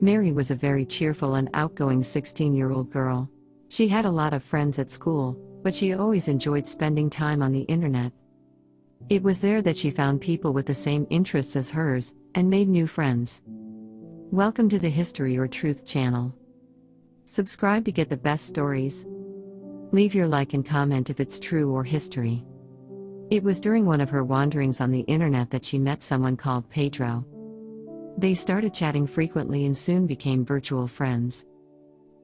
Mary was a very cheerful and outgoing 16-year-old girl. She had a lot of friends at school, but she always enjoyed spending time on the internet. It was there that she found people with the same interests as hers, and made new friends. Welcome to the History or Truth channel. Subscribe to get the best stories. Leave your like and comment if it's true or history. It was during one of her wanderings on the internet that she met someone called Pedro. They started chatting frequently and soon became virtual friends.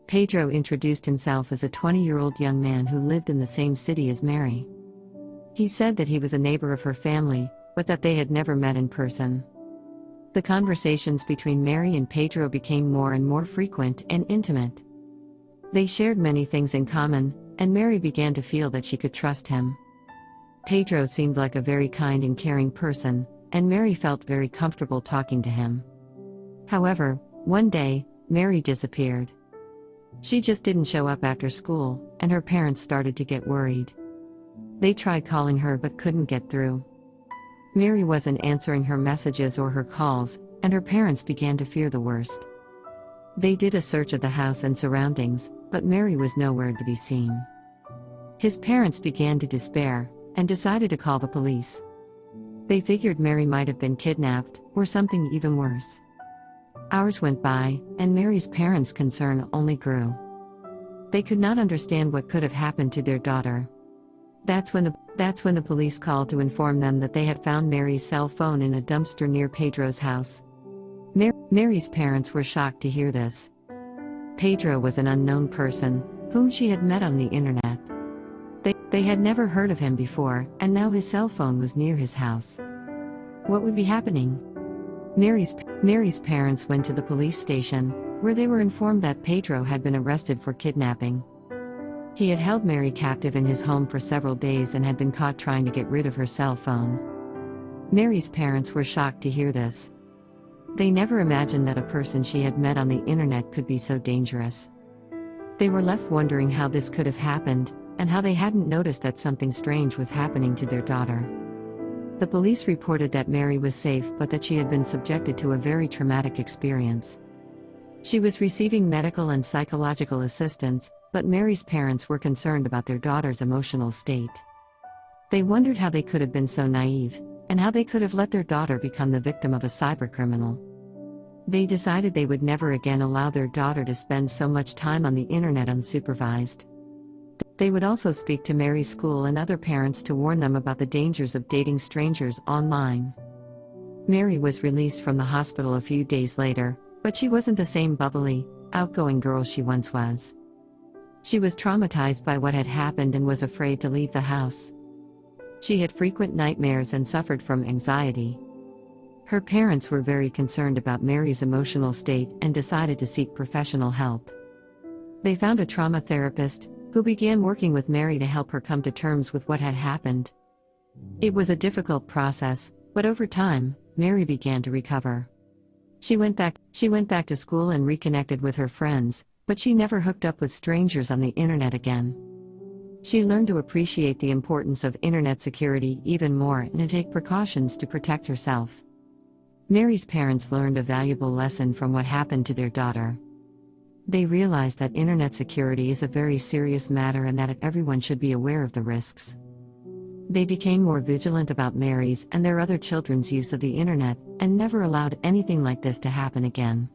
Pedro introduced himself as a 20-year-old young man who lived in the same city as Mary. He said that he was a neighbor of her family, but that they had never met in person. The conversations between Mary and Pedro became more and more frequent and intimate. They shared many things in common, and Mary began to feel that she could trust him. Pedro seemed like a very kind and caring person, and Mary felt very comfortable talking to him. However, one day, Mary disappeared. She just didn't show up after school, and her parents started to get worried. They tried calling her but couldn't get through. Mary wasn't answering her messages or her calls, and her parents began to fear the worst. They did a search of the house and surroundings, but Mary was nowhere to be seen. His parents began to despair, and decided to call the police. They figured Mary might have been kidnapped, or something even worse. Hours went by, and Mary's parents' concern only grew. They could not understand what could have happened to their daughter. That's when the police called to inform them that they had found Mary's cell phone in a dumpster near Pedro's house. Mary's parents were shocked to hear this. Pedro was an unknown person, whom she had met on the internet. They had never heard of him before, and now his cell phone was near his house. What would be happening? Mary's parents went to the police station, where they were informed that Pedro had been arrested for kidnapping. He had held Mary captive in his home for several days and had been caught trying to get rid of her cell phone. Mary's parents were shocked to hear this. They never imagined that a person she had met on the internet could be so dangerous. They were left wondering how this could have happened, and how they hadn't noticed that something strange was happening to their daughter. The police reported that Mary was safe but that she had been subjected to a very traumatic experience. She was receiving medical and psychological assistance, but Mary's parents were concerned about their daughter's emotional state. They wondered how they could have been so naive, and how they could have let their daughter become the victim of a cybercriminal. They decided they would never again allow their daughter to spend so much time on the internet unsupervised. They would also speak to Mary's school and other parents to warn them about the dangers of dating strangers online. Mary was released from the hospital a few days later, but she wasn't the same bubbly, outgoing girl she once was. She was traumatized by what had happened and was afraid to leave the house. She had frequent nightmares and suffered from anxiety. Her parents were very concerned about Mary's emotional state and decided to seek professional help. They found a trauma therapist, who began working with Mary to help her come to terms with what had happened. It was a difficult process, but over time, Mary began to recover. She went back to school and reconnected with her friends, but she never hooked up with strangers on the internet again. She learned to appreciate the importance of internet security even more and to take precautions to protect herself. Mary's parents learned a valuable lesson from what happened to their daughter. They realized that internet security is a very serious matter and that everyone should be aware of the risks. They became more vigilant about Mary's and their other children's use of the internet, and never allowed anything like this to happen again.